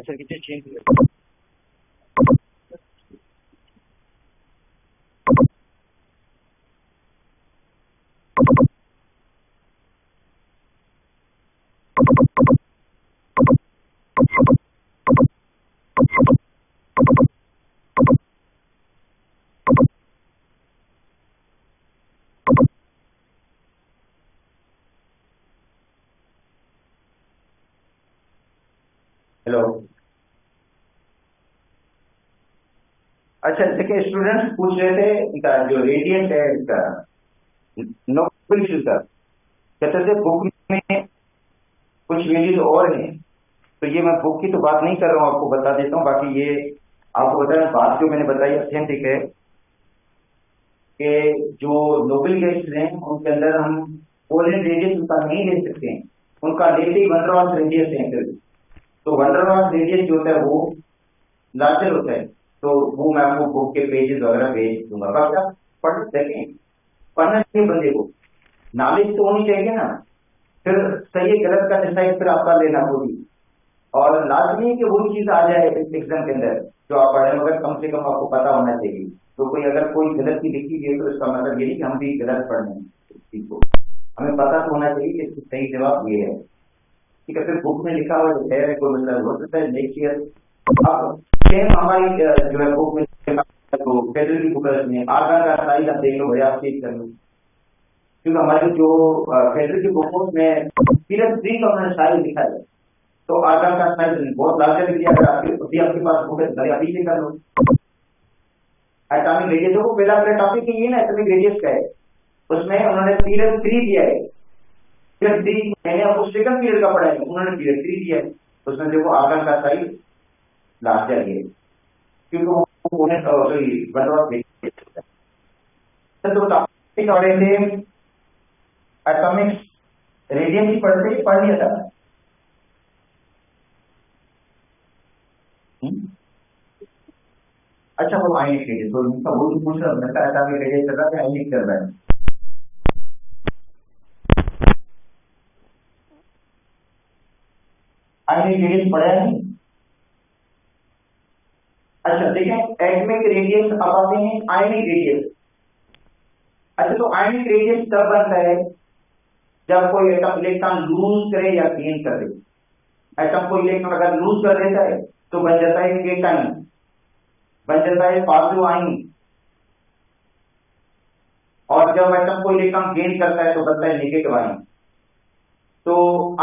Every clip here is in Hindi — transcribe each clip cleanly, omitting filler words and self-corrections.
सर कितने चेंज हेलो। अच्छा, देखिए स्टूडेंट्स पूछ रहे थे इनका जो रेडियंट है इसका नोबल इशू का, कहते थे बुक में कुछ वैल्यूज और हैं। तो ये मैं बुक की तो बात नहीं कर रहा हूँ, आपको बता देता हूँ। बाकी ये आपको बता रहा हूँ, बात जो मैंने बताई ऑथेंटिक है कि जो नोबेल गैसेस हैं उनके अंदर हम पोलैंड रेडियस उनका नहीं ले सकते हैं, उनका लेते ही वंडरवाल्स रेडियस है सिर्फ। तो वंडरवाल्स रेडियस जो होता है वो लार्जर होता है। तो वो मैं आपको बुक के पेजेस वगैरह भेज दूंगा, बाकी आप पढ़ सकें। पढ़ना चाहिए बंदे को, नॉलेज तो होनी चाहिए ना। फिर सही है गलत का डिसाइड फिर आपका लेना होगी। और लाजमी है कि वही चीज आ जाए एग्जाम के अंदर जो आप पढ़े, मगर कम से कम आपको पता होना चाहिए। तो कोई अगर कोई गलत की लिखी गई तो इसका मतलब ये नहीं कि हम भी गलत पढ़ रहे हैं इस चीज को। हमें पता तो होना चाहिए कि इसका सही जवाब ये है। ठीक है, फिर बुक में लिखा हुआ है कोई मतलब हो सकता है नेक्स्ट ईयर अब सेम हमारी जो है बुक में तो फेडरल की बुक में आधा का साइज आप देख लो भैया, आप चेक कर लो। क्योंकि हमारी जो फेडरल की बुक में सिर्फ 3 का उन्होंने साइज लिखा है। तो आधा का साइज बहुत लार्जर लिख दिया। अगर आपके पास बुक है तो अभी से कर लो। एटॉमिक रेडियस को पहला टॉपिक ही ना एटॉमिक रेडियस का है, उसमें उन्होंने पीरियड 3 दिया है। पीरियड 3 मैंने आपको सेकंड पीरियड का पढ़ा है, उन्होंने पीरियड 3 दिया है। उसमें देखो आधा का साइज लार्जर है, क्योंकि उन्हें सॉरी बंदोबस्त तो टॉपिक और थे एटॉमिक रेडियस ही पढ़ लिया था। अच्छा, वो आयनिक रेडियस तो उनका वो जो पूछ रहा है मैं एटॉमिक रेडियस कर रहा था, आयनिक कर रहा है। आयनिक रेडियस पढ़ा नहीं। अच्छा देखें, एटॉमिक रेडियस अब आते हैं आयनिक रेडियस। अच्छा, तो आयनिक रेडियस तब बनता है जब कोई एटम इलेक्ट्रॉन लूज करे या गेन कर दे। एटम को इलेक्ट्रॉन अगर लूज कर देता है तो बन जाता है केटाइन, बन जाता है पॉजिटिव आयन। और जब एटम को इलेक्ट्रॉन गेन करता है तो बनता है नेगेटिव आयन। तो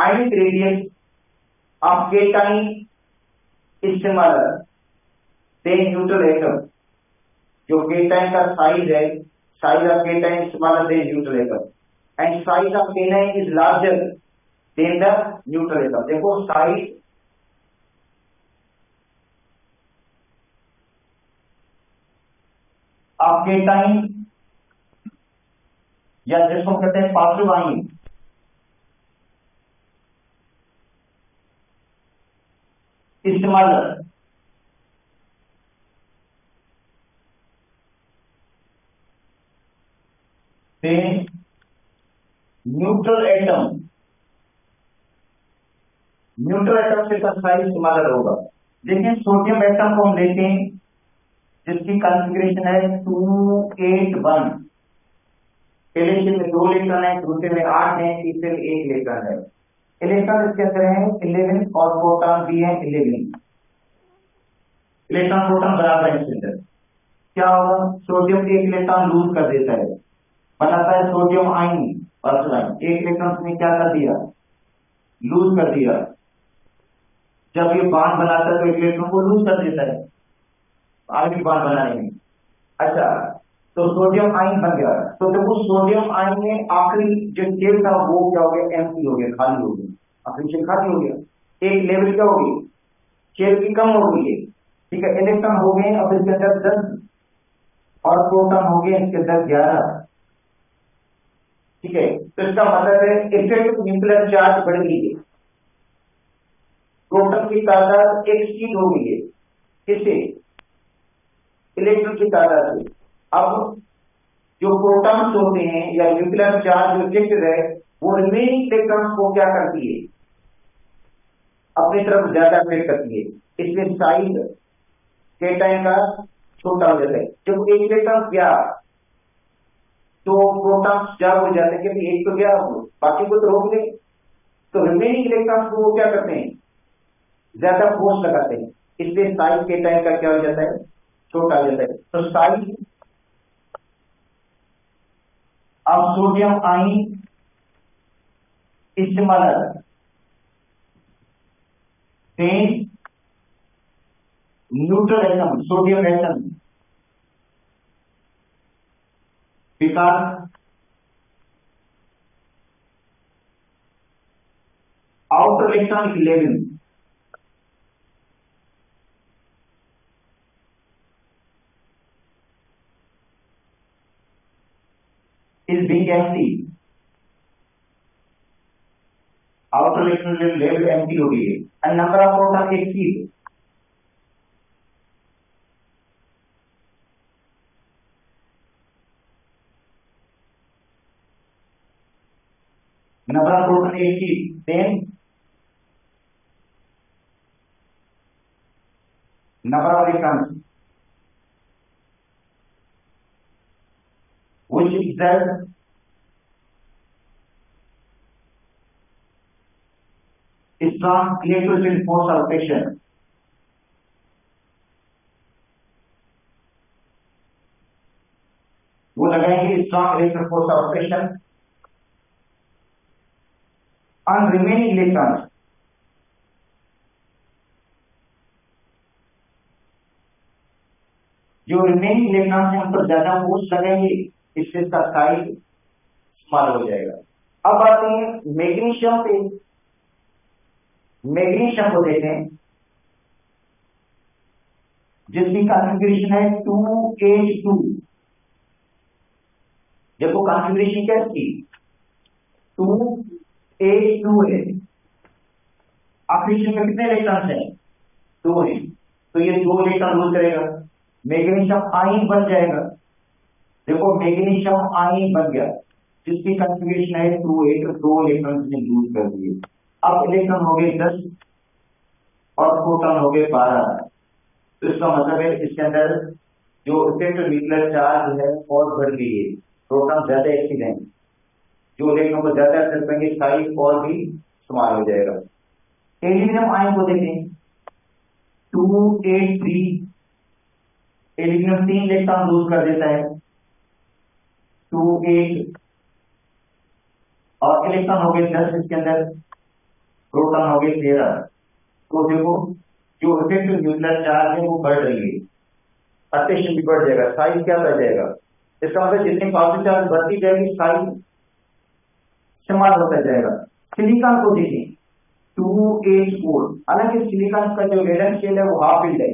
आयनिक रेडियस ऑफ केटाइन इस्तेमाल से न्यूट्रल एटम, जो केटाइन का साइज है, साइज ऑफ केटाइन इस्तेमाल से neutral atom and size of cation is larger than the neutral atom. देखो साइज ऑफ केटाइन या जिसको कहते हैं पॉजिटिव आयन इस्तेमाल से न्यूट्रल एटम, न्यूट्रल एटम से साइज इस्तेमाल होगा। देखिए सोडियम एटम को हम लेते हैं जिसकी कॉन्फ़िगरेशन है 281। पहले में 2 इलेक्ट्रॉन है, दूसरे में 8 है, तीसरे में 1 इलेक्ट्रॉन है। इलेक्ट्रॉन इसके अंदर है 11 और प्रोटॉन भी है 11। इलेक्ट्रॉन प्रोटॉन बराबर है इसके अंदर। क्या होगा, सोडियम 1 इलेक्ट्रॉन लूज कर देता है, बनाता है सोडियम आयन ऑक्साइड। 1 इलेक्ट्रॉन उसने क्या कर दिया, लूज कर दिया। जब ये बांड बनाता है तो 1 इलेक्ट्रॉन को लूज कर देता है आगे बांड बनाने में। अच्छा, तो सोडियम आयन बन गया। तो देखो सोडियम आयन में आखिरी जो शेल था वो क्या हो गया, एम्प्टी हो गया, खाली हो गया। आखिरी शेल खाली हो गया, एक लेवल क्या होगी, शेल की कम हो गई है। ठीक है, इलेक्ट्रॉन हो गए अब इसके अंदर 10 और प्रोटॉन हो गए इसके अंदर 11। ठीक है, तो इसका मतलब है इफेक्टिव न्यूक्लियर चार्ज बढ़ गई है, प्रोटॉन की तादाद एक्सीड हो गई है किससे, इलेक्ट्रॉन की तादाद से। अब जो प्रोटॉन्स होते हैं या न्यूक्लियर चार्ज जो इफेक्टिव है वो रिमेनिंग इलेक्ट्रॉन्स को क्या करती है, अपनी तरफ ज्यादा अट्रैक्ट करती है, इसलिए साइज केटाइन का छोटा हो जाता है। जब एक इलेक्ट्रॉन गया तो प्रोटॉन्स क्या हो जाते हैं, क्योंकि एक तो गया बाकी को तो रोक ले, तो रिमेनिंग इलेक्ट्रॉन्स को वो क्या करते हैं, ज्यादा फोर्स लगाते हैं, इसलिए साइज केटाइन का क्या हो जाता है, छोटा हो जाता है। तो साइज ऑफ सोडियम आयन इस्तेमाल neutral atom sodium atom because outer electronic level is being empty, outer electronic level empty हो गई है and number of proton exceed number of proton exceed then number of electrons which exert strong electrostatic force of rotation वो लगाएंगे strong electric force of rotation on remaining electrons जो रिमेनिंग इलेक्ट्रॉन है उन पर ज्यादा फोर्स लगेंगे, इससे इसका साइज स्मॉल हो जाएगा। अब आते हैं मैग्नीशियम पे। मैग्नीशियम को देखें जिसकी कॉन्फ़िगरेशन है 2H2। जब वो कॉन्फ़िगरेशन क्या थी 2H2 है, ऑक्सीजन में कितने इलेक्ट्रॉन हैं 2 है, तो ये 2 इलेक्ट्रॉन लूज करेगा, मैग्नीशियम आयन बन जाएगा। देखो मैग्नीशियम आयन बन गया जिसकी कॉन्फ़िगरेशन है 2H, 2 इलेक्ट्रॉन ने लूज कर दिए। अब इलेक्ट्रॉन हो गए 10 और प्रोटॉन हो गए 12। तो इसका मतलब है इसके अंदर जो इफेक्टिव न्यूक्लियर चार्ज है और बढ़ गई है, प्रोटॉन ज्यादा एक्टिव हैं, जो इलेक्ट्रॉन को ज्यादा असर करेंगे, साइज और भी स्मॉल हो जाएगा। एल्यूमिनियम आयन को देखें 2H3, एल्यूमिनियम 3 इलेक्ट्रॉन लूज कर देता है 2H और इलेक्ट्रॉन हो गए 10, इसके अंदर प्रोटॉन हो गए 13। तो देखो जो इफेक्टिव न्यूक्लियर चार्ज है वो बढ़ रही है, अटेंशन भी बढ़ जाएगा, साइज क्या बढ़ जाएगा। इसका मतलब जितनी पॉजिटिव चार्ज बढ़ती जाएगी साइज स्मॉल होता जाएगा। सिलिकॉन को देखें 2H4, हालांकि सिलिकॉन का जो वैलेंस शेल है वो हाफ फिल्ड है,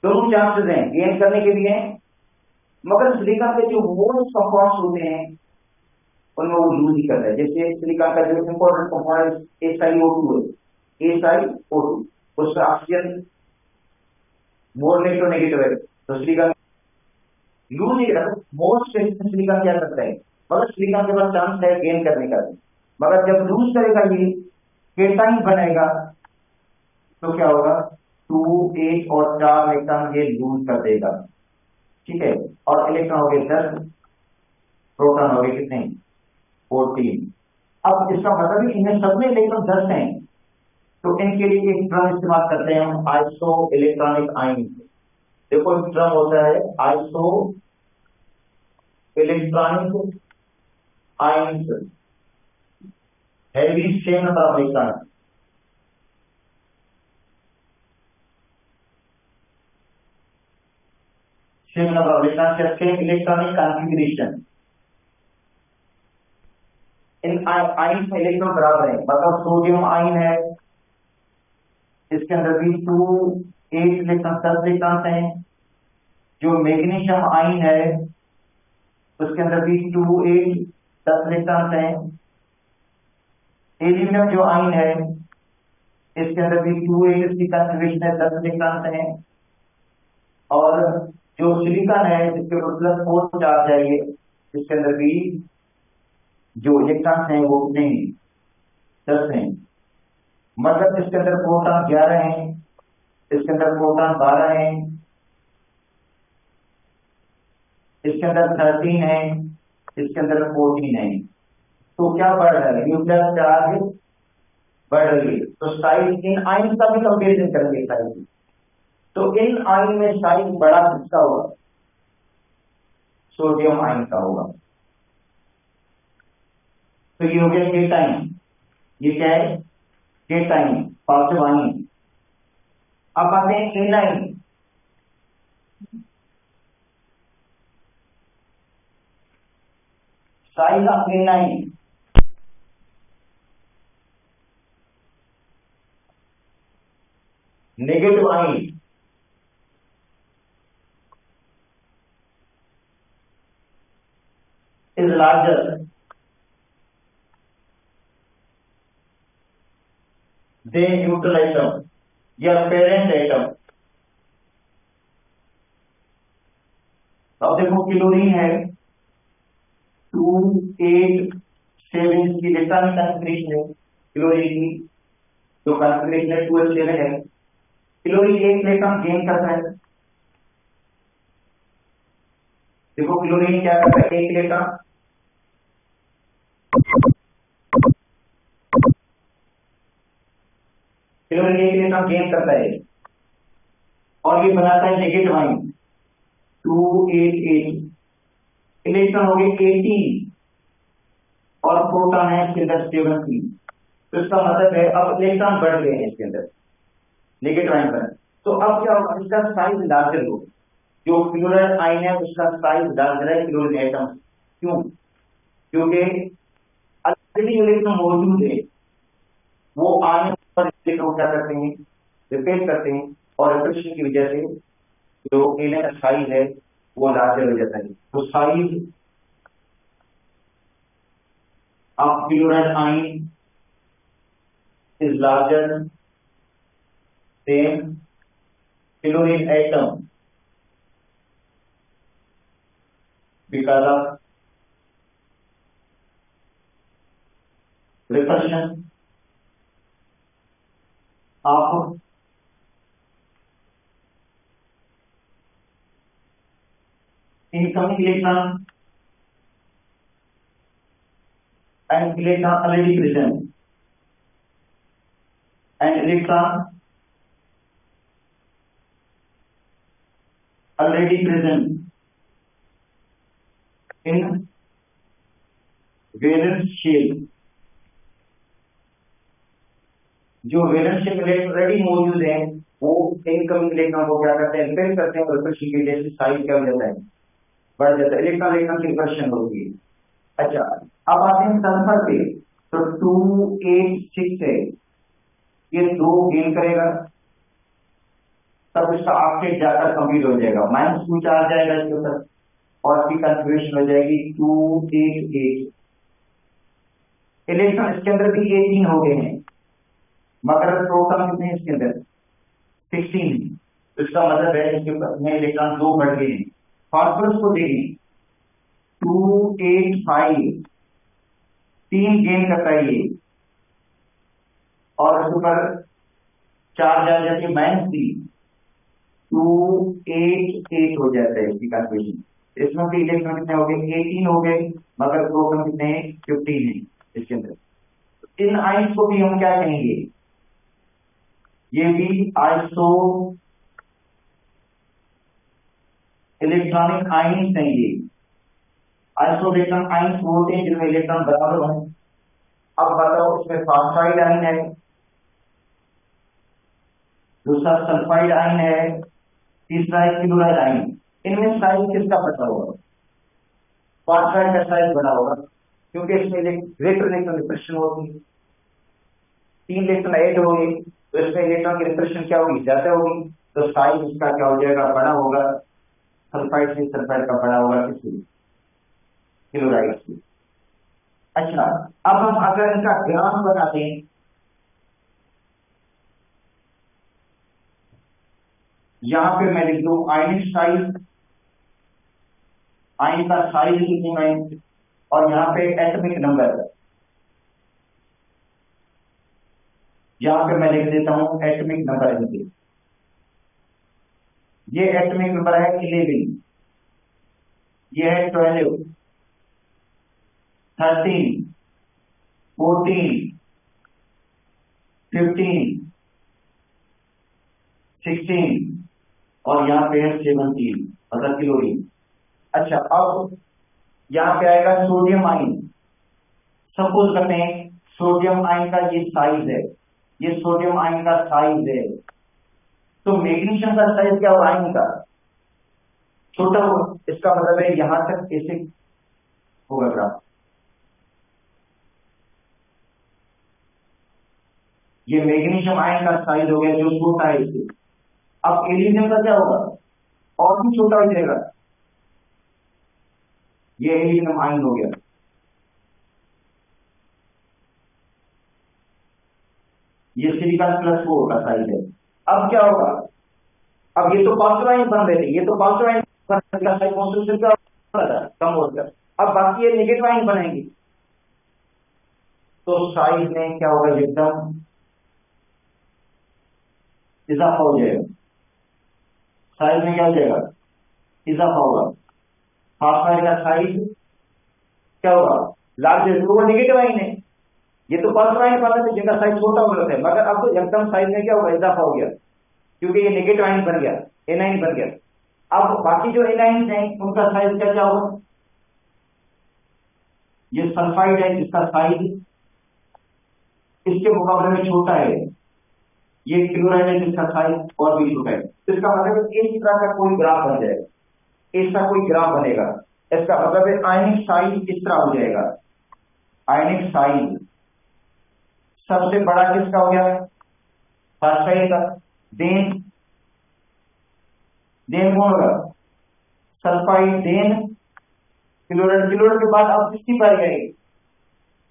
दोनों चांसेस हैं गेन करने के लिए, मगर सिलिकॉन के जो मोल्स कंपाउंड्स होते हैं उनमें वो लूज ही करता है। जैसे सिलिकॉन का जो इंपॉर्टेंट कंपाउंड SiO2 है, SiO2 उसका ऑक्सीजन मोल इलेक्ट्रोनेगेटिव है, तो सिलिकॉन लूज ही करता है। मोस्ट सिलिकॉन क्या करता है, मगर सिलिकॉन के पास चांस है गेन करने का, मगर जब लूज करेगा ये केटाइन बनेगा तो क्या होगा 2H और 4 इलेक्ट्रॉन ये लूज कर देगा, ठीक है। और इलेक्ट्रॉन हो गए 10, प्रोटॉन हो गए कितने 14। अब इसका मतलब है इनमें सब में इलेक्ट्रॉन 10 हैं, तो इनके लिए एक टर्म इस्तेमाल करते हैं हम आइसो इलेक्ट्रॉनिक आयन। देखो एक टर्म होता है iso electronic ion, heavy same number of electron, same number of electron, same electronic configuration. In ion में इलेक्ट्रॉन बराबर है, मतलब सोडियम आयन है, इसके अंदर भी 2H इलेक्ट्रॉन 10 इलेक्ट्रॉन हैं। जो मैग्नीशियम आयन है उसके अंदर भी 2H 10 इलेक्ट्रॉन हैं। एल्यूमिनियम जो आयन है इसके अंदर भी 2H की कॉन्फ़िगरेशन है, 10 इलेक्ट्रॉन हैं। और जो सिलिकॉन है जिसके ऊपर +4 चार्ज है ये, इसके अंदर भी जो इलेक्ट्रॉन हैं वो कितने हैं 10 हैं। मतलब इसके अंदर प्रोटॉन 11 है, इसके अंदर प्रोटॉन 12 है, इसके अंदर 13 है, इसके अंदर 14 है। तो क्या बढ़ रहा है, न्यूक्लियर चार्ज बढ़ रही है। तो साइज इन आयन का भी कंपेरिजन करेंगे साइज। तो इन आयन में साइज बड़ा किसका होगा, सोडियम आयन का होगा। तो ये हो गया केटाइन, ये क्या है केटाइन पॉजिटिव आयन। अब आते हैं A9. Size of anion, negative ion, is larger than neutral item या पेरेंट आइटम। अब देखो क्लोरीन है 287 की इलेक्ट्रॉनिक कॉन्फ़िगरेशन है, क्लोरीन की जो कॉन्फ़िगरेशन है 287 है। क्लोरीन एक इलेक्ट्रॉन गेन करता है। देखो क्लोरीन क्या करता है, एक इलेक्ट्रॉन क्लोरीन एक इलेक्ट्रॉन गेन करता है और ये बनाता है नेगेटिव आयन 288। इलेक्ट्रॉन हो गए 18 और प्रोटॉन है इसके अंदर 70। तो इसका मतलब है अब इलेक्ट्रॉन बढ़ गए हैं इसके अंदर नेगेटिव आयन पर। तो अब क्या होगा, इसका साइज लार्जर होगा। जो क्लोराइड आयन है उसका साइज लार्जर है क्लोरीन एटम। क्यों, क्योंकि ऑलरेडी इलेक्ट्रॉन मौजूद है, वो आने पर इलेक्ट्रॉन क्या करते हैं, रिपेल करते हैं, और रिपल्शन की वजह से जो इलेक्ट्रॉन साइज है वो लार्जर हो जाता है। तो size of chloride ion is larger than chlorine atom because of repulsion of incoming electron and electron already present and electron already present in valence shell। जो वैलेंस शेल ऑलरेडी मौजूद है वो इनकमिंग इलेक्ट्रॉन को क्या करते हैं, रिपेल करते हैं, और रिपल्शन की वजह से साइज क्या हो जाता है, बढ़ जाता है, इलेक्ट्रॉन इलेक्ट्रॉन की रिपल्शन होती है। अच्छा, अब आते हैं सल्फर पे। तो 286 है, ये 2 गेन करेगा तब इसका ऑक्टेट जाकर कंप्लीट हो जाएगा, -2 चार्ज जाएगा इसके ऊपर और इसकी कॉन्फ़िगरेशन हो जाएगी 288। इलेक्ट्रॉन इसके अंदर भी 18 हो गए हैं, मगर प्रोटॉन कितने हैं इसके अंदर, 16 है। तो इसका मतलब है इसके में इलेक्ट्रॉन 2 बढ़ गए हैं। फास्फोरस को देखिए 285, 3 गेन करता है ये, और उसके ऊपर चार्ज आ जाती है -3, 288 हो जाता है इसकी कॉन्फ़िगरेशन। इसमें भी इलेक्ट्रॉन कितने हो गए, 18 हो गए, मगर प्रोटॉन कितने हैं, 15 है इसके अंदर। इन आयंस को भी हम क्या कहेंगे, ये भी आइसो इलेक्ट्रॉनिक आयंस हैं। ये आइसो इलेक्ट्रॉन आयंस होते हैं जिनमें इलेक्ट्रॉन बराबर हों। अब बताओ, इसमें फॉस्फाइड आयन है, दूसरा सल्फाइड आयन है, तीसरा है क्लोराइड आयन। इनमें साइज किसका पता होगा, फॉस्फाइड का साइज बड़ा होगा, क्योंकि इसमें ग्रेटर इलेक्ट्रॉन रिपल्शन होगी, 3 इलेक्ट्रॉन ऐड होंगे, तो इसमें इलेक्ट्रॉन की रिपल्शन क्या होगी, ज्यादा होगी, तो साइज इसका क्या हो जाएगा, बड़ा होगा। सल्फाइड से सल्फाइड का बड़ा होगा, किसी क्लोराइड से। अच्छा, अब हम अगर इनका ग्राफ बना दें, यहां पे मैं लिख दूं आयनिक साइज, आयन का साइज लिखूंगा, और यहां पे एटॉमिक नंबर, यहां पे मैं लिख देता हूं एटॉमिक नंबर इनके। ये एटॉमिक नंबर है 11, ये है 12, 13, 14, 15, 16 और यहाँ पे है 17, मतलब क्लोरीन। अच्छा, अब यहाँ पे आएगा सोडियम आयन। सपोज करते हैं सोडियम आयन का ये साइज है, ये सोडियम आयन का साइज है, तो मैग्नीशियम का साइज क्या होगा? आयन का छोटा होगा। इसका मतलब है यहां तक ऐसे होगा ग्राफ। ये मैग्नीशियम आयन का साइज हो गया जो छोटा है इससे। अब एल्यूमिनियम का क्या होगा? और भी छोटा हो जाएगा। ये एल्यूमिनियम आयन हो गया। ये सिलिकॉन प्लस 4 का साइज है। अब क्या होगा? अब ये तो पॉजिटिव आयन बन रहे थे, ये तो पॉजिटिव आयन का साइज कॉन्सेंट्रेशन क्या होगा? कम हो गया। अब बाकी ये नेगेटिव आयन बनेंगे, तो साइज में क्या होगा? एकदम इजाफा हो जाएगा। साइज में क्या हो जाएगा? इजाफा होगा। फास्फाइड का साइज क्या होगा? लार्जर, तो वो नेगेटिव आयन है। ये तो पॉजिटिव आयन बना थे जिनका साइज छोटा हो जाता है, मगर अब तो एकदम साइज में क्या होगा? इजाफा हो गया, क्योंकि ये नेगेटिव आयन बन गया, एनाइन बन गया। अब बाकी जो एनाइन हैं उनका साइज क्या क्या होगा? ये सल्फाइड है जिसका साइज इसके मुकाबले में छोटा है, ये क्लोराइड है जिसका साइज और भी छोटा है। तो इसका मतलब इस तरह का कोई ग्राफ बन जाएगा, ऐसा कोई ग्राफ बनेगा। इसका मतलब है आयनिक साइज इस तरह हो जाएगा। आयनिक साइज सबसे बड़ा किसका हो गया? फास्फाइड का। देन देन कौन होगा? Sulphide, then chloride. क्लोराइड के बाद अब किसकी बारी आएगी?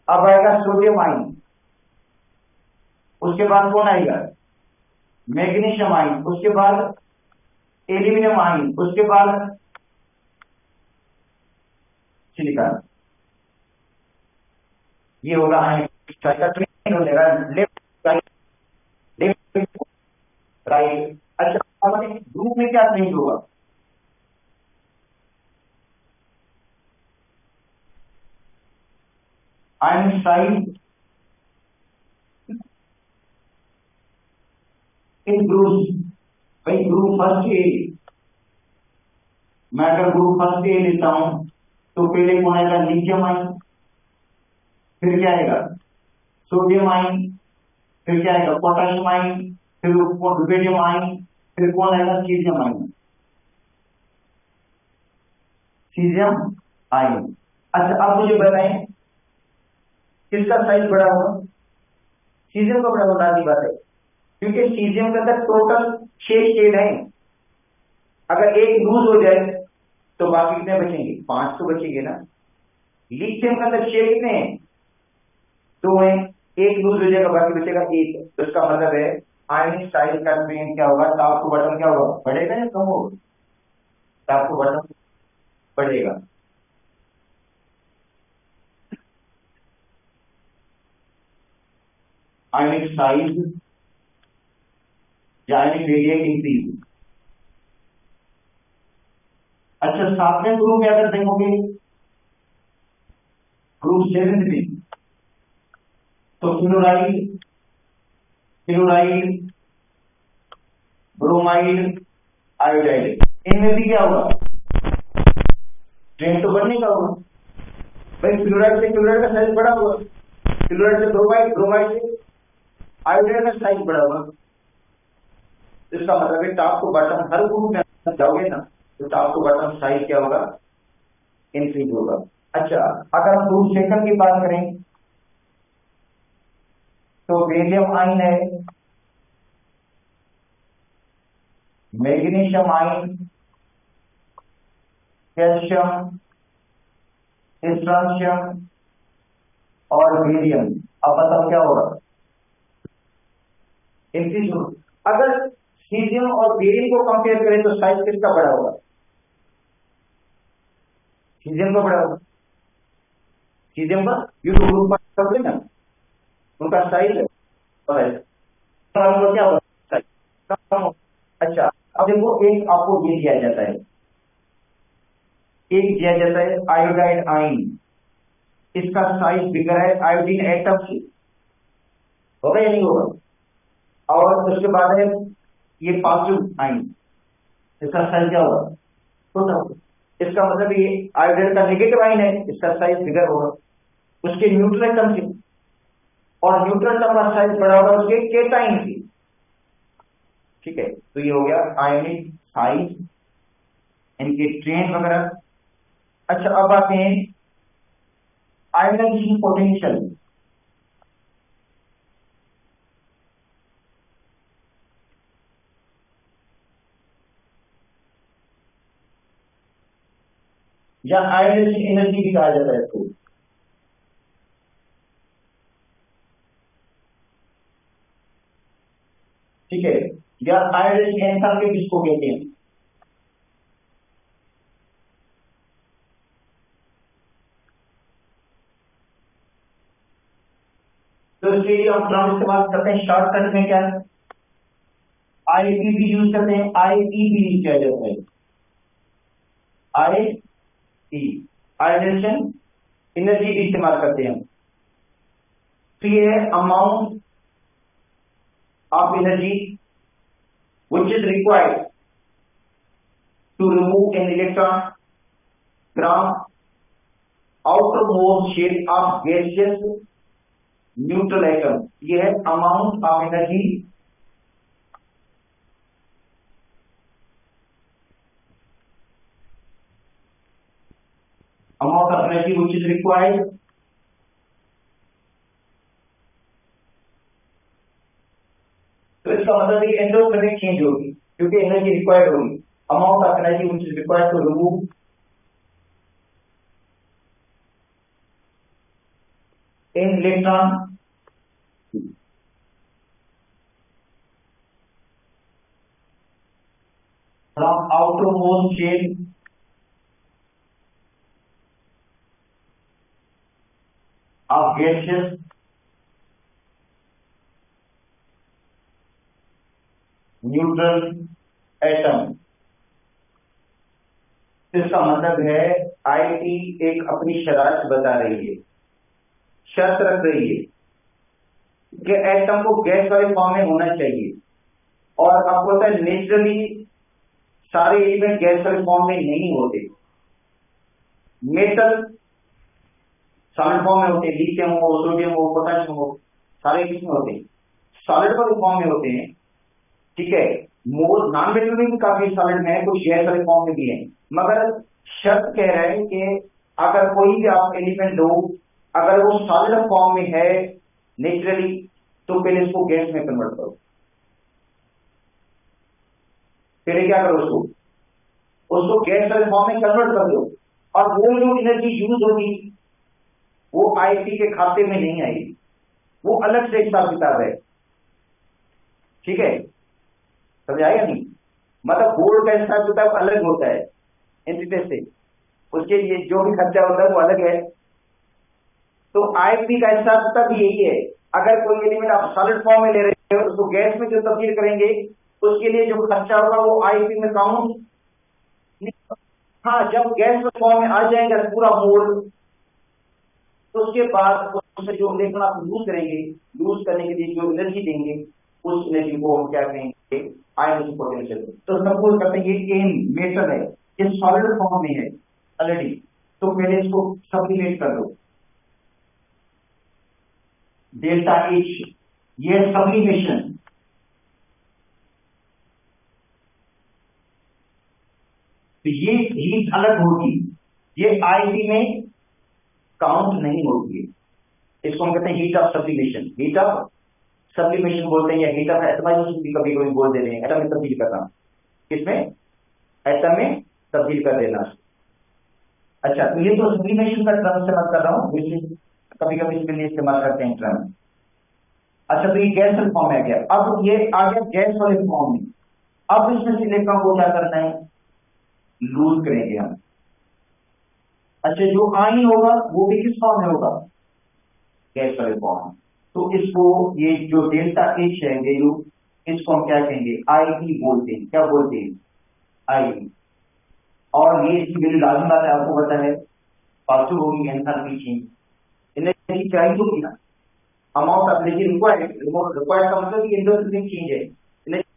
अब आएगा सोडियम आयन। उसके बाद कौन आएगा? Magnesium ion. उसके बाद एल्यूमिनियम आयन। उसके बाद सिलिकॉन। ये होगा आयन हो जाएगा लेफ्ट राइट, लेफ्ट राइट। अच्छा, ग्रुप में क्या चेंज होगा? Ion size in groups. भाई ग्रुप फर्स्ट ए, मैं अगर ग्रुप फर्स्ट ए लेता हूं तो पहले कौन आएगा? Lithium ion. फिर क्या आएगा? Sodium ion. फिर क्या आएगा? Potassium ion. फिर रुबिडियम आयन। फिर कौन आएगा? Caesium ion. Caesium ion. अच्छा, अब मुझे बताएं किसका साइज बड़ा होगा? सीजियम का बड़ा होना की बात है, क्योंकि सीजियम के अंदर टोटल 6 शेड हैं। अगर एक लूज हो जाए तो बाकी कितने बचेंगे? 5 तो बचेंगे ना। लिथियम के अंदर शेड कितने हैं? 2 हैं। एक लूज हो जाएगा, बाकी बचेगा एक। तो इसका मतलब है आयनिक साइज का ट्रेंड क्या होगा? टॉप टू बॉटम क्या होगा? बढ़ेगा या कम होगा? टॉप टू बॉटम बढ़ेगा। आयनिक साइज या आयनिक रेडियस इंक्रीज। अच्छा, 7वें ग्रुप में अगर देखोगे, ग्रुप 7 में, तो फ्लोराइड, क्लोराइड, ब्रोमाइड, आयोडाइड, इनमें भी क्या होगा? ट्रेंड तो बढ़ने का होगा। भाई फ्लोराइड से क्लोराइड का साइज बड़ा होगा, क्लोराइड से ब्रोमाइड, ब्रोमाइड से आयोडाइड का साइज बड़ा होगा। इसका मतलब है टॉप टू बॉटम हर ग्रुप में जाओगे ना, तो टॉप टू बॉटम साइज क्या होगा? इंक्रीज होगा। अच्छा, अगर हम ग्रुप सेकंड की बात करें तो बेरियम आयन है, मैग्नीशियम आयन, कैल्शियम, स्ट्रोंशियम और बेरियम। अब बताओ क्या होगा? इंक्रीज होगा। अगर सीजियम और बेरियम को कंपेयर करें तो साइज किसका बड़ा होगा? सीजियम का बड़ा होगा। सीजियम का, ये तो ग्रुप ना, उनका साइज है। क्या होगा, कम हो। अच्छा, अब देखो एक आपको ये दिया जाता है, एक दिया जाता है आयोडाइड आइन, इसका साइज बिगर है आयोडीन एटम से, होगा या नहीं होगा? और उसके बाद है ये पॉजिटिव आइन, इसका साइज क्या होगा, छोटा होगा। इसका मतलब ये आयोडाइड का नेगेटिव आइन है, इसका साइज बिगर होगा उसके न्यूट्रल एटम से, और न्यूट्रल एटम का साइज बड़ा होगा उसके केटाइन से। ठीक है, तो ये हो गया आयोनिक साइज, इनके ट्रेन वगैरह। अच्छा, अब आते हैं आयोनाइजेशन पोटेंशियल। या आयोनाइजेशन एनर्जी भी कहा जाता है इसको। ठीक है, या आयोनाइजेशन एंथैल्पी किसको कहते हैं? तो इसके लिए हम टर्म इस्तेमाल करते हैं शॉर्टकट में, क्या है, आईपीबी यूज करते हैं, आईपीबी यूज किया जाता है, आई ई आयोनाइजेशन एनर्जी भी इस्तेमाल करते हैं। तो ये है amount of energy which is required to remove an electron from outermost shell of gaseous neutral atom। ये है amount of energy which is required तो इसका मतलब ये एंडोथर्मिक चेंज होगी क्योंकि एनर्जी रिक्वायर्ड होगी, amount of energy which is required to remove an electron from outermost shell of gaseous neutral atom. इसका मतलब है आईटी एक अपनी शरारत बता रही है, शर्त रख रही है कि एटम को गैस वाले फॉर्म में होना चाहिए, और आपको पता है नेचुरली सारे एलिमेंट गैस वाले फॉर्म में नहीं होते, मेटल सॉलिड फॉर्म में होते हैं, लिथियम हो, सोडियम हो, पोटेशियम हो, सारे किसमें होते हैं, सॉलिड वाले फॉर्म में होते हैं। ठीक है, मोर नॉन मेटल में भी काफी सॉलिड है, कुछ गैस वाले फॉर्म में भी है, मगर शर्त कह रहा है कि अगर कोई भी आप एलिमेंट लो, अगर वो सॉलिड फॉर्म में है नेचुरली, तो पहले इसको गैस में कन्वर्ट करो, पहले क्या करो, उसको गैस वाले फॉर्म में कन्वर्ट कर दो, और वो जो एनर्जी यूज होगी वो आईटी के खाते में नहीं आएगी, वो अलग से हिसाब किताब है। ठीक है, समझ आएगा नहीं, मतलब बोर्ड का हिसाब किताब अलग होता है इंटरफेस से, उसके लिए जो भी खर्चा होता है वो अलग है। तो आईपी का हिसाब किताब यही है, अगर कोई एलिमेंट आप सॉलिड फॉर्म में ले रहे हो, उसको गैस में जो तब्दील करेंगे उसके लिए जो खर्चा होगा वो आईपी में काउंट। हाँ, जब गैस फॉर्म में आ जाएगा पूरा मोल्ड, तो उसके बाद उसमें जो इलेक्ट्रॉन आप यूज करेंगे, यूज करने के लिए जो एनर्जी देंगे, उस एनर्जी को हम क्या कहेंगे, आयोनाइजेशन पोटेंशियल। तो सपोज करते हैं ये एन मेटल है, ये सॉलिड फॉर्म में है ऑलरेडी, तो पहले इसको सब्लिमेट कर दो, डेल्टा एच, ये सब्लिमेशन। तो ये हीट अलग होगी, ये आईटी में काउंट नहीं होगी, इसको हम कहते हैं heat of sublimation, heat of sublimation बोलते हैं, या हीट ऑफ एटमाइजेशन भी कभी कभी बोल देते हैं, एटम में तब्दील करना, किसमें, एटम में तब्दील कर देना। अच्छा, तो ये तो सब्लिमेशन का टर्म इस्तेमाल कर रहा हूँ, कभी कभी इसके लिए इस्तेमाल करते हैं टर्म। अच्छा, तो ये गैस वाले फॉर्म में आ गया, अब ये आ गया गैस वाले फॉर्म में, अब इसमें से इलेक्ट्रॉन को क्या करना है, लूज करेंगे हम। अच्छा, जो आयन होगा वो भी किस फॉर्म में होगा, गैस वाले फॉर्म में। तो इसको ये जो डेल्टा एच है वैल्यू, इसको हम क्या कहेंगे, आई ई बोलते हैं। क्या बोलते हैं, आई। और ये इसकी वैल्यू लाजमी बात है, आपको पता है पॉजिटिव होगी एंथैल्पी चेंज, एनर्जी चाहिए होगी ना, amount of energy required, required का मतलब कि इंडस्ट्री चेंज है, एनर्जी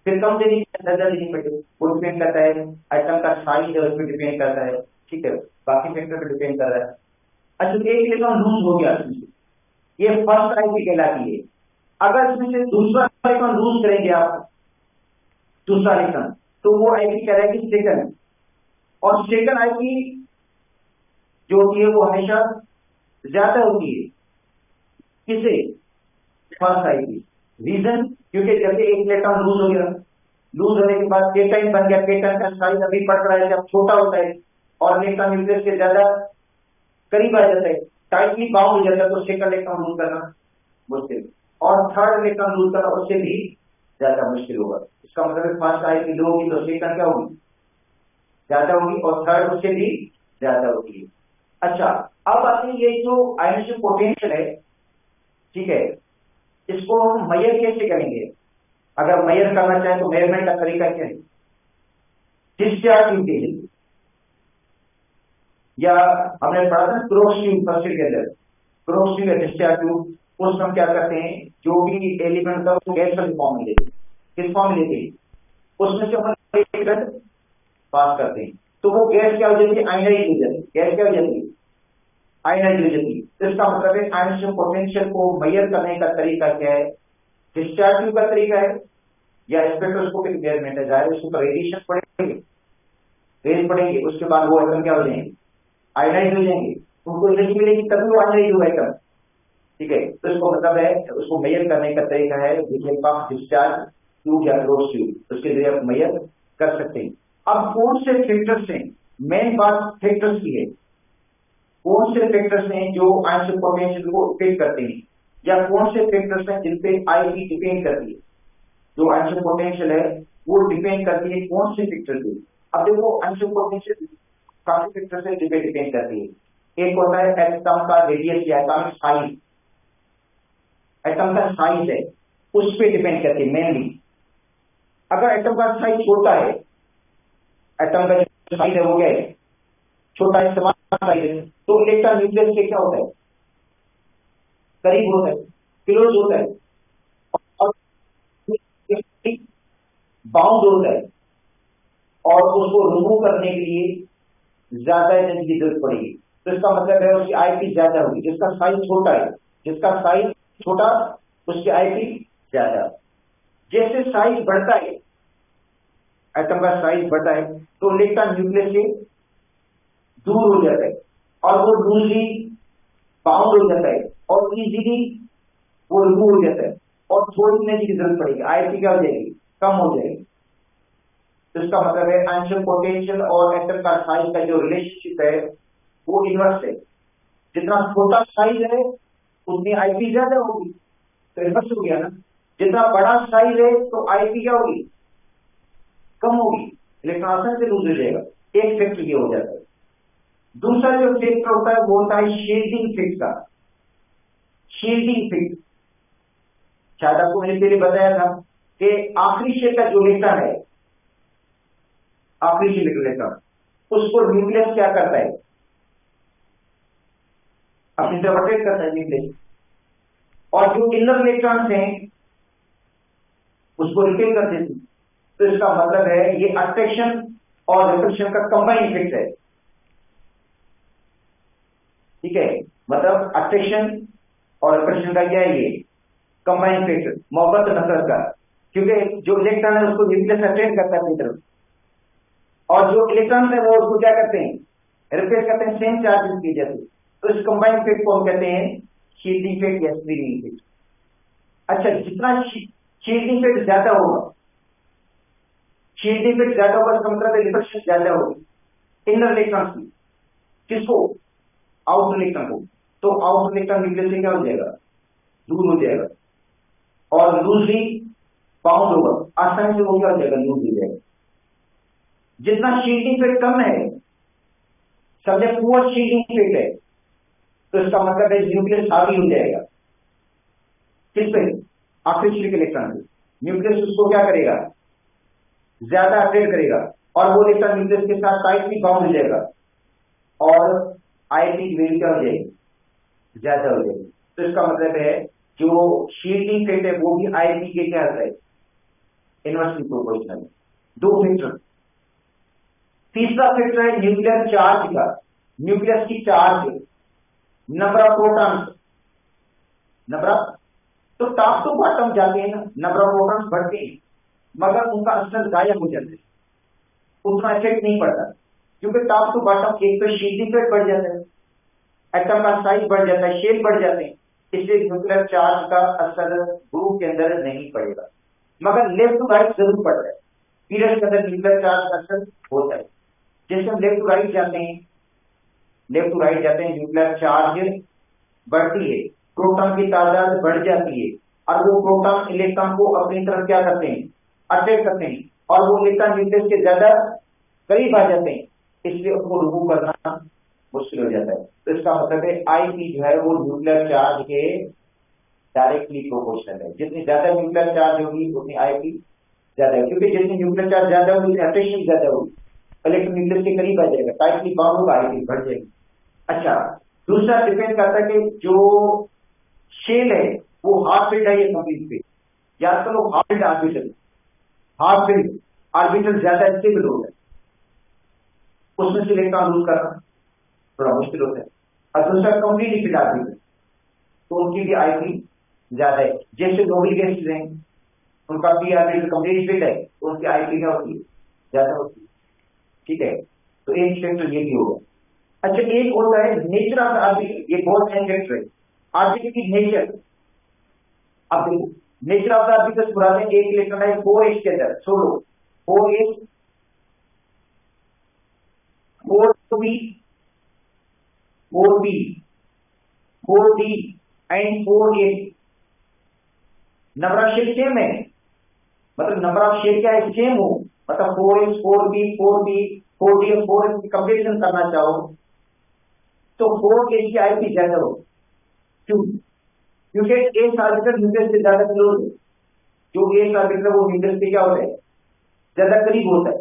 फिर कम देनी ज्यादा देनी पड़ेगी, वो डिपेंड करता है आइटम का साइज है, उस पर डिपेंड करता है, ठीक है, बाकी फैक्टर पे डिपेंड कर रहा है। अच्छा, एक इलेक्ट्रॉन लूज हो गया इसमें से, ये फर्स्ट आईपी कहलाती है। अगर इसमें से दूसरा इलेक्ट्रॉन लूज करेंगे आप, दूसरा इलेक्ट्रॉन, तो वो आईपी कहलाएगी सेकंड। और सेकंड आईपी जो होती है वो हमेशा ज्यादा होती है किसे, फर्स्ट आईपी। रीजन, क्योंकि जब एक इलेक्ट्रॉन लूज हो गया, लूज होने के बाद केटाइन बन गया, केटाइन का साइज अभी बढ़ रहा है, जब छोटा होता है और इलेक्ट्रॉन न्यूक्लियस के ज्यादा करीब आ जाता है, टाइटली बाउंड हो जाता है, तो सेकंड इलेक्ट्रॉन लूज करना मुश्किल, और थर्ड इलेक्ट्रॉन लूज करना उससे भी ज्यादा मुश्किल होगा। इसका मतलब फर्स्ट आईपी लो होगी तो सेकंड क्या होगी, ज्यादा होगी, और थर्ड उससे भी ज्यादा होगी। अच्छा, अब आते हैं ये जो आयनिक पोटेंशियल है, ठीक है, इसको हम मेजर कैसे करेंगे। अगर मेजर करना चाहे तो मेजरमेंट का तरीका क्या है, डिस्चार्ज इंटेंसिटी, या हमने पढ़ा था क्रॉस ट्यूब फर्स्ट ईयर के अंदर, क्रॉस ट्यूब या डिस्चार्ज ट्यूब, उसमें हम क्या करते हैं, जो भी एलिमेंट का वो गैस वाले फॉर्म में लेते हैं। किस फॉर्म में लेते हैं, उसमें से अपन एक पास करते हैं, तो वो गैस क्या हो जाती है, आयनाइज हो जाती है। गैस क्या हो जाती है, आयनाइज हो जाती है। तो इसका मतलब है आयनिक पोटेंशियल को मेजर करने का तरीका क्या है, डिस्चार्ज ट्यूब का तरीका है या स्पेक्ट्रोस्कोपिक मेजरमेंट है। जाहिर उसके ऊपर रेडिएशन पड़ेंगे, रेज पड़ेंगे, उसके बाद वो आइटम क्या हो जाएंगे, आयनाइज हो जाएंगे, उनको एनर्जी मिलेगी तभी वो आयनाइज होगा आइटम, ठीक है। तो इसको मतलब है, उसको मेजर करने का तरीका है डिस्चार्ज ट्यूब या क्रॉस ट्यूब, उसके जरिए आप मेजर कर सकते हैं। अब कौन से फैक्टर्स हैं, मेन बात फैक्टर्स की है, कौन से फैक्टर्स हैं जो आयनिक पोटेंशियल को इफेक्ट करते हैं, या कौन से फैक्टर्स हैं जिन पे आईपी डिपेंड करती है। जो आयनिक पोटेंशियल है वो डिपेंड करती है कौन से फैक्टर पे। अब देखो आयनिक पोटेंशियल काफी फैक्टर से डिपेंड करती है। एक होता है एटम का रेडियस या एटॉमिक साइज, एटम का साइज है उस पर डिपेंड करती है मेनली। अगर एटम का साइज छोटा है, एटम का जो साइज है वो क्या है, छोटा है, समान साइज है, तो इलेक्ट्रॉन न्यूक्लियस के क्या होता है, करीब होता है, क्लोज होता है, और बाउंड होता है, और उसको रिमूव करने के लिए ज्यादा एनर्जी की जरूरत पड़ेगी। तो इसका मतलब है उसकी आईपी ज्यादा होगी। जिसका साइज छोटा है, जिसका साइज छोटा उसकी आईपी ज्यादा। जैसे साइज बढ़ता है, एटम का साइज बढ़ता है, तो इलेक्ट्रॉन न्यूक्लियस से दूर हो जाता है और वो लूजली बाउंड हो जाता है और इजीली वो रिमूव हो जाता है, और थोड़ी एनर्जी की जरूरत पड़ेगी, आईपी क्या हो जाएगी, कम हो जाएगी। तो इसका मतलब है आयनिक पोटेंशियल और एटम का साइज का जो रिलेशनशिप है वो इनवर्स है। जितना छोटा साइज है उतनी आईपी ज्यादा होगी, तो इनवर्स हो गया ना। जितना बड़ा साइज है तो आईपी क्या होगी, कम होगी, इलेक्ट्रॉन आसानी से लूज हो जाएगा। एक फैक्टर ये हो जाता है। दूसरा जो फैक्टर होता है वो होता है शील्डिंग इफेक्ट का। शील्डिंग इफेक्ट शायद आपको मैंने पहले बताया था कि आखिरी शेल का जो इलेक्ट्रॉन है, आखिरी शेल इलेक्ट्रॉन, उसको न्यूक्लियस क्या करता है, अपनी तरफ अट्रैक्ट करता है न्यूक्लियस, और जो इनर इलेक्ट्रॉन्स हैं उसको रिपेल कर देते हैं। तो इसका मतलब है ये अट्रैक्शन और रिपल्शन का कंबाइन इफेक्ट है, ठीक है। मतलब अट्रैक्शन और रिपल्शन का क्या है, ये कंबाइन इफेक्ट, मोहब्बत नफरत का। क्योंकि जो इलेक्ट्रॉन है उसको न्यूक्लियस अट्रैक्ट करता है अपनी तरफ, और जो इलेक्ट्रॉन है वो उसको क्या करते हैं, रिपेल करते हैं सेम चार्जेस की जैसे। तो इस कंबाइन इफेक्ट को हम कहते हैं शील्डिंग इफेक्ट या स्क्रीनिंग इफेक्ट। अच्छा, जितना शील्डिंग इफेक्ट ज्यादा होगा, शील्डिंग इफेक्ट ज्यादा होगा, इसका मतलब रिपल्शन ज्यादा होगी इनर इलेक्ट्रॉन की, किसको, आउटर इलेक्ट्रॉन को। तो आउटर इलेक्ट्रॉन न्यूक्लियस से क्या हो जाएगा, दूर हो जाएगा, और लूजली बाउंड होगा, आसानी से वो क्या हो जाएगा, लूज हो जाएगा। जितना शील्डिंग इफेक्ट कम है, समझे पुअर शील्डिंग इफेक्ट है, तो इसका मतलब है न्यूक्लियस हावी हो जाएगा, किस पे, आखिरी इलेक्ट्रॉन पे। न्यूक्लियस उसको क्या करेगा, ज्यादा अट्रैक्ट करेगा और वो इलेक्ट्रॉन न्यूक्लियस के साथ टाइटली बाउंड हो जाएगा और आईपी की वैल्यू क्या हो जाएगी, ज्यादा हो जाएगी। तो इसका मतलब है जो शील्डिंग इफेक्ट है वो भी आईपी के क्या है, इनवर्सली प्रोपोर्शनल। दो फैक्टर। तीसरा फैक्टर है न्यूक्लियर चार्ज का, न्यूक्लियस की charge, number of protons, number of, तो टॉप टू बॉटम जाते हैं ना, नंबर ऑफ प्रोटॉन्स बढ़ते हैं मगर उनका असर गायब हो जाता है, उतना इफेक्ट नहीं पड़ता क्योंकि टॉप टू बॉटम एक तो शील्डिंग इफेक्ट बढ़ जाता है, एटम का साइज बढ़ जाता है, शेप बढ़ जाते हैं, इसलिए न्यूक्लियर चार्ज का असर ग्रुप के अंदर नहीं पड़ेगा मगर लेफ्ट टू राइट जरूर पड़ता है। पीरियड के अंदर न्यूक्लियर चार्ज का असर होता है। जैसे हम लेफ्ट टू राइट जाते हैं, लेफ्ट टू राइट जाते हैं, न्यूक्लियर चार्ज बढ़ती है, प्रोटॉन की तादाद बढ़ जाती है और वो प्रोटॉन इलेक्ट्रॉन को अपनी तरफ क्या करते हैं, अट्रैक्ट करते हैं और वो इलेक्ट्रॉन न्यूक्लियस के ज्यादा करीब आ जाते हैं, इसलिए उसको रिमूव करना मुश्किल हो जाता है। तो इसका मतलब है आईपी जो है वो न्यूक्लियर चार्ज के डायरेक्टली प्रोपोर्शनल है। जितनी ज्यादा न्यूक्लियर चार्ज होगी उतनी आईपी ज्यादा है, क्योंकि जितनी न्यूक्लियर चार्ज ज्यादा होगी उतनी अट्रैक्शन ज्यादा होगी, इलेक्ट्रॉन न्यूक्लियस के करीब आ जाएगा, टाइटली बाउंड होगा, आईपी बढ़ जाएगी। अच्छा, दूसरा डिपेंड करता है कि जो शेल है वो हाफ फिल्ड है या कंप्लीट फिल्ड। याद करो half filled orbital, half filled orbital ज्यादा स्टेबल होता है, उसमें से इलेक्ट्रॉन लूज करना थोड़ा मुश्किल होता है। और दूसरा कंप्लीट फिल्ड ऑर्बिटल, तो उनकी भी आईपी ज्यादा है। जैसे नोबेल गैसेस हैं, उनका पी ऑर्बिटल कंप्लीट फिल्ड है तो उनकी आईपी क्या होती है, ज्यादा होती है। ठीक है, तो एक फैक्टर ये भी होगा। अच्छा, एक होता है नेचर ऑफ ऑर्बिटल, ये बहुत अहम फैक्टर है, ऑर्बिटल की नेचर। अब देखो नेचर ऑफ ऑर्बिटल पुराने एक इलेक्ट्रॉन है 4s के अंदर, छोड़ो 4s 4p 4p 4d and 4a, number of shell same है, मतलब नंबर ऑफ शेल क्या है, सेम हो, मतलब 4s 4p 4p 4d और 4s की कंपेरिजन करना चाहो तो 4a की आईपी ज्यादा हो। क्यों? क्योंकि एस ऑर्बिटल न्यूक्लियस से ज्यादा क्लोज है, जो एस ऑर्बिटल वो न्यूक्लियस से क्या होता है, ज्यादा करीब होता है,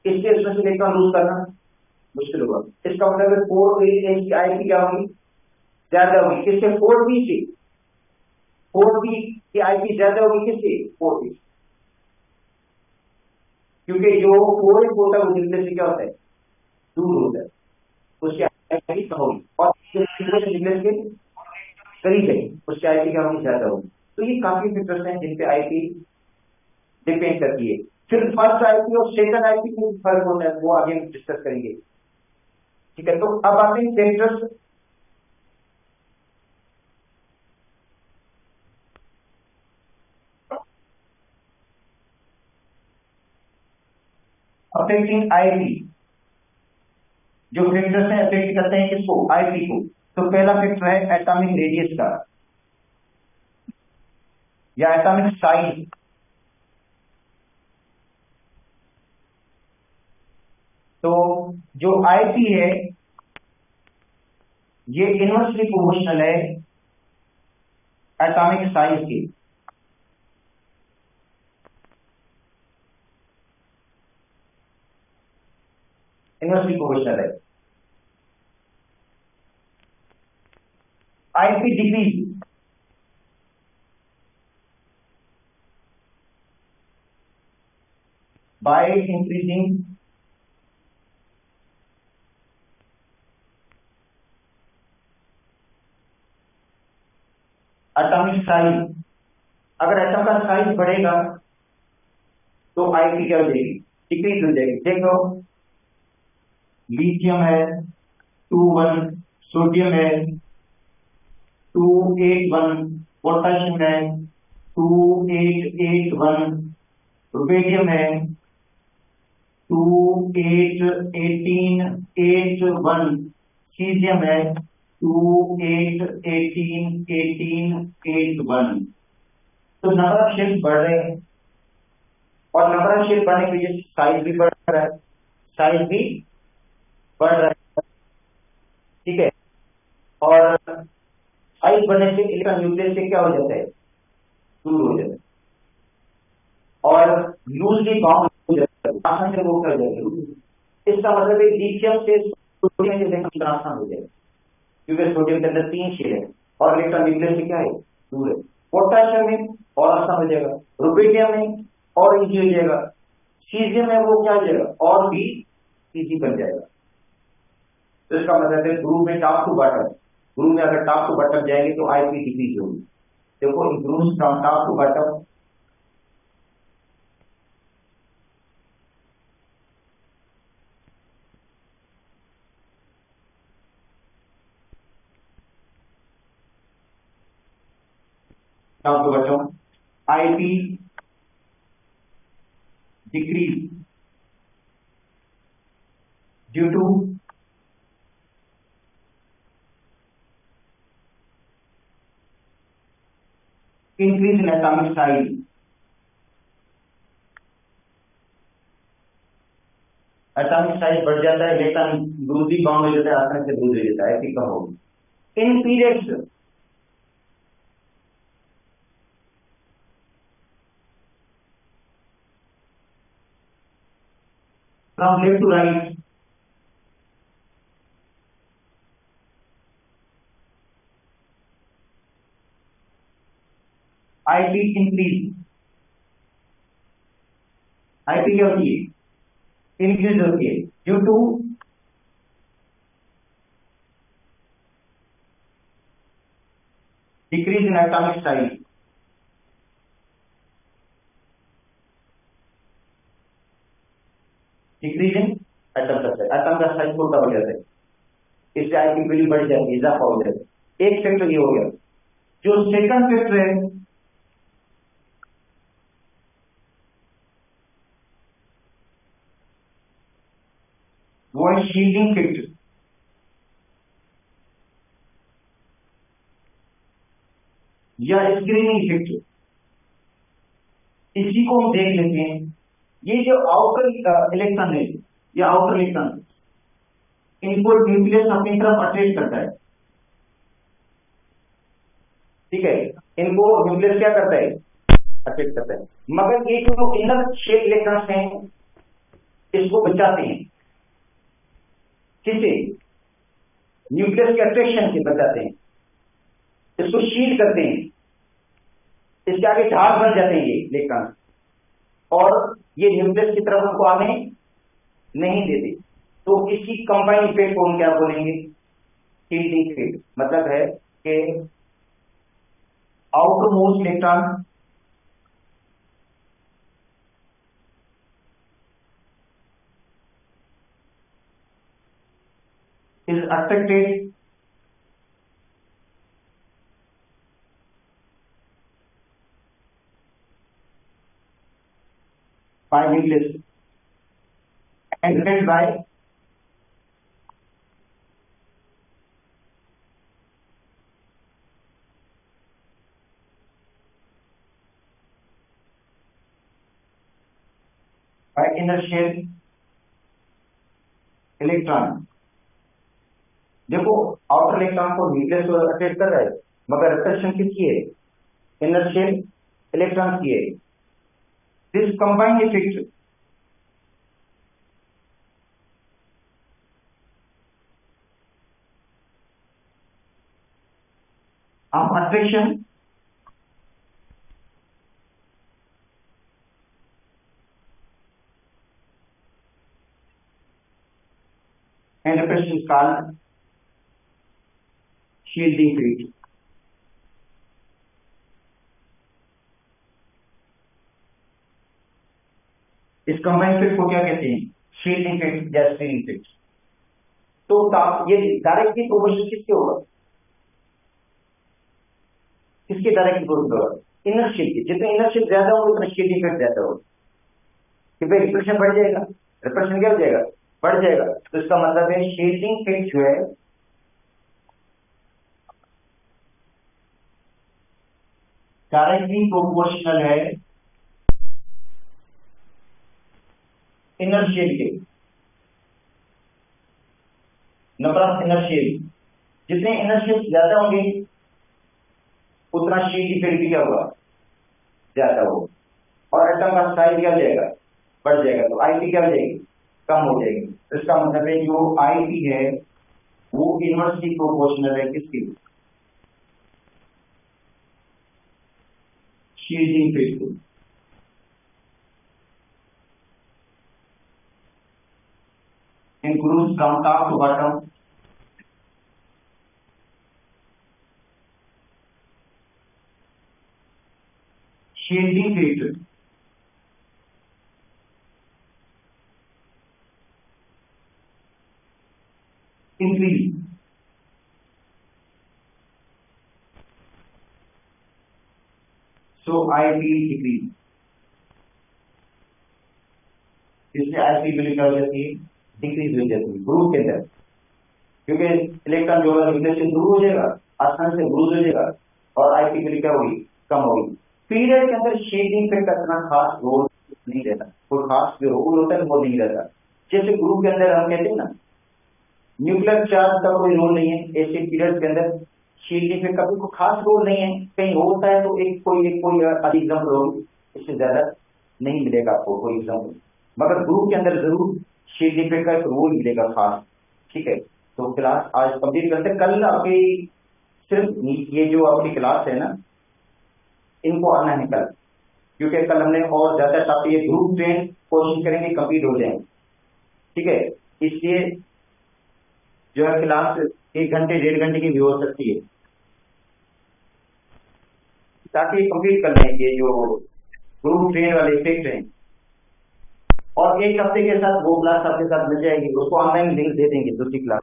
इसलिए उसमें से इलेक्ट्रॉन लूज करना मुश्किल होगा। इसका मतलब है 4a की आईपी क्या होगी, ज्यादा होगी, किससे, 4b से। 4b की आईपी ज्यादा होगी किससे, 4b, क्योंकि जो 4s होता है वो न्यूक्लियस से क्या होता है, दूर होता है, उसकी आईपी कम होगी, और न्यूक्लियस के करीब है उसकी आईपी क्या होगी, ज्यादा होगी। तो ये काफी फैक्टर्स हैं जिन पे आईपी डिपेंड करती है। फिर फर्स्ट आईपी और सेकंड आईपी में फर्क होता है, वो आगे हम डिस्कस करेंगे। ठीक है, तो अब आते हैं फैक्टर्स अफेक्टिंग आईपी, जो फैक्टर्स हैं अफेक्ट करते हैं किसको, आईपी को। तो पहला फैक्टर है एटॉमिक रेडियस का या एटॉमिक साइज। तो जो आईपी है ये इनवर्सली प्रोपोर्शनल है एटॉमिक साइज के। इनवर्सली प्रोपोर्शनल है। IP decrease by increasing atomic size. अगर एटम का साइज बढ़ेगा तो आईपी क्या हो जाएगी, डिक्रीज हो जाएगी। देखो लिथियम है 2,1, सोडियम है 2,8,1, पोटेशियम है 2,8,8,1, रुबेडियम है 2,8,18,8,1, सीजियम है 2,8,18,18,8,1। तो नंबर ऑफ शेल्स बढ़ रहे हैं और नंबर ऑफ शेल बढ़ने की वजह से साइज भी बढ़ रहा है, साइज भी बढ़ रहा है। ठीक है, और आइस बनने से इलेक्ट्रॉन न्यूक्लियस से क्या हो जाता है, दूर हो जाता है और लूजली बाउंड हो जाता है, आसान से वो कर जाएगा। इसका मतलब है लिथियम से सोडियम के इलेक्ट्रॉन आसान हो जाएगा, क्योंकि सोडियम के अंदर 3 शेल है और इलेक्ट्रॉन न्यूक्लियस से क्या है, दूर है। पोटेशियम में और आसान हो जाएगा, रुबिडियम में और इजी हो जाएगा, सीजियम में वो क्या हो जाएगा, और भी इजी बन जाएगा। तो इसका मतलब है ग्रुप में टॉप टू बॉटम, ग्रुप में अगर टॉप टू बॉटम जाएंगे तो आईपी डिक्रीज होगी। देखो group from top to bottom, top to bottom IP decrease due to increase in atomic size, atomic size बढ़ जाता है, इलेक्ट्रॉन लूजली बाउंड हो जाता है, आसानी से दूर हो जाता है, ऐसी कम होगी। In periods from left to right, IP increase, IP क्या होती है, इंक्रीज होती है due to decrease in atomic size, decrease in atom का साइज, एटम का साइज छोटा हो जाता है, इससे आईपी वैल्यू बढ़ जाती है, इजाफा हो जाता है। एक फैक्टर ये हो गया। जो सेकंड फैक्टर है वो है शील्डिंग फैक्टर, या स्क्रीनिंग फैक्टर। इसी को हम देख लेते हैं। ये जो आउटर इलेक्ट्रॉन है या आउटर इलेक्ट्रॉन, इनको न्यूक्लियस अपनी तरफ अट्रैक्ट करता है, ठीक है, इनको न्यूक्लियस क्या करता है, अट्रैक्ट करता है। मगर ये जो इनर शेल इलेक्ट्रॉन्स हैं इसको बचाते हैं, किसे, न्यूक्लियस के अट्रैक्शन से बचाते हैं, इसको शील्ड करते हैं, इसके आगे ढाल बन जाते हैं ये इलेक्ट्रॉन, और ये न्यूक्लियस की तरफ उनको आने नहीं देते। तो इसकी कंबाइंड इफेक्ट को हम क्या बोलेंगे, शील्डिंग इफेक्ट। मतलब है कि outer most electron is attracted by nucleus and repelled by inner shell electron। देखो आउटर इलेक्ट्रॉन को न्यूक्लियस को अट्रैक्ट कर रहा है, मगर अट्रैक्शन किसकी है, इनर शेल इलेक्ट्रॉन की है। This combined effect of attraction and repulsion is called shielding effect। इस कंबाइंड इफेक्ट को क्या कहते हैं, शील्डिंग इफेक्ट या स्क्रीनिंग इफेक्ट। तो ये डायरेक्टली प्रोपोर्शनल किसके होगा, किसके डायरेक्टली प्रोपोर्शनल होगा, इनर शेल के। जितने इनर शेल ज्यादा होंगे उतना शील्डिंग इफेक्ट ज्यादा होगा, कि भाई रिपल्शन बढ़ जाएगा, रिपल्शन क्या हो जाएगा, बढ़ जाएगा। तो इसका मतलब है शील्डिंग इफेक्ट जो है डायरेक्टली प्रोपोर्शनल है इनर शेल के, नंबर ऑफ इनर शेल। जितने इनर शेल ज्यादा होंगे उतना शीट इफेक्ट भी क्या हुआ, ज्यादा हो, और एटम का साइज क्या हो जाएगा, बढ़ जाएगा, तो आईपी क्या हो जाएगी, कम हो जाएगी। तो इसका मतलब है जो आईपी है वो इनवर्सली प्रोपोर्शनल है किसकी, शील्डिंग इफेक्ट को। Improves from top to bottom. Shielding factor. Increase. So IP decrease. इसलिए IP वैल्यू क्या हो जाती है, डिक्रीज हो जाती है ग्रुप के अंदर, क्योंकि इलेक्ट्रॉन जो है न्यूक्लियस से दूर हो जाएगा, आसानी से ब्रूज हो जाएगा, और IP वैल्यू क्या होगी, कम होगी। पीरियड के अंदर शील्डिंग इफेक्ट का इतना खास रोल नहीं रहता, कोई खास जो रोल होता है वो नहीं रहता। जैसे ग्रुप के अंदर हम कहते हैं ना, न्यूक्लियर चार्ज का कोई रोल नहीं है, एसिड पीरियड के अंदर शील्डिंग में कभी कोई खास रोल नहीं है, कहीं होता है तो एक कोई अधिक रोल, इससे ज्यादा नहीं मिलेगा आपको कोई एग्जाम्पल, मगर ग्रुप के अंदर जरूर शील्डिंग का एक रोल मिलेगा खास। ठीक है, तो क्लास आज कंप्लीट करते हैं। कल आपकी सिर्फ ये जो आपकी क्लास है ना, इनको आना है कल, क्योंकि कल हमने और ज्यादा टॉपिक ग्रुप ट्रेन कोशिश करेंगे कंप्लीट हो जाए। ठीक है, इसलिए जो है क्लास 1 घंटे 1.5 घंटे की भी हो सकती है, ताकि कंप्लीट कर लें ये जो ग्रुप ट्रेन वाले इफेक्ट हैं। और 1 हफ्ते के साथ वो क्लास आपके साथ मिल जाएगी, उसको ऑनलाइन लिंक दे देंगे दूसरी क्लास।